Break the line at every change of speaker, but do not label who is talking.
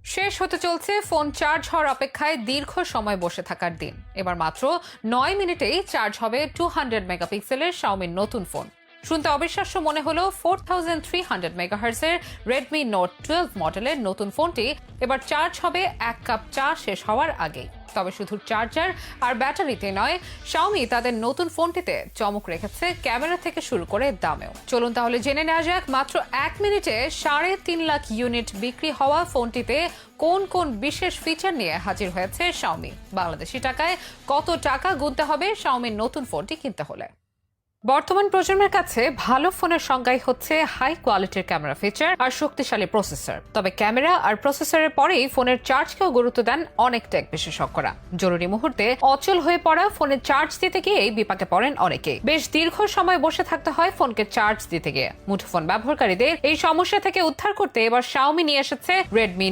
শেষ হতে চলছে ফোন চার্জ হওয়ার অপেক্ষায় দীর্ঘ সময় বসে থাকার দিন। এবার মাত্র 9 মিনিটেই চার্জ হবে 200 মেগাপিক্সেলের শাওমির নতুন ফোন। শুনতে অবিশ্বাস্য মনে হলো 4300 মেগাহার্টজের রেডমি নোট 12 মডেলের নতুন ফোনটি এবার চার্জ হবে 1 কাপ চা শেষ হওয়ার আগেই। তবে শুধু চার্জার আর ব্যাটারিতে নয়, শাওমি তাদের নতুন ফোনটিতে চমক রেখেছে ক্যামেরা থেকে শুরু করে দামেও। চলুন তাহলে জেনে নেওয়া যাক মাত্র 1 মিনিটে 3.5 লাখ ইউনিট বিক্রি হওয়া ফোনটিতে কোন কোন বিশেষ ফিচার নিয়ে হাজির হয়েছে শাওমি। বাংলাদেশি টাকায় কত টাকা গুনতে হবে শাওমির নতুন ফোনটি কিনতে হলে? বর্তমান প্রজন্মের কাছে ভালো ফোনের সংজ্ঞাই হচ্ছে হাই কোয়ালিটির ক্যামেরা ফিচার আর শক্তিশালী প্রসেসর। তবে ক্যামেরা আর প্রসেসরের পরেই ফোনের চার্জকেও গুরুত্ব দেন অনেক টেক বিশেষজ্ঞরা। জরুরি মুহূর্তে অচল হয়ে পড়া ফোনের চার্জ দিতে গিয়েই বিপাকে পড়েন অনেকেই। বেশ দীর্ঘ সময় বসে থাকতে হয় ফোনকে চার্জ দিতে গিয়ে। মুঠোফোন ব্যবহারকারীদের এই সমস্যা থেকে উদ্ধার করতে এবার শাওমি নিয়ে এসেছে রেডমি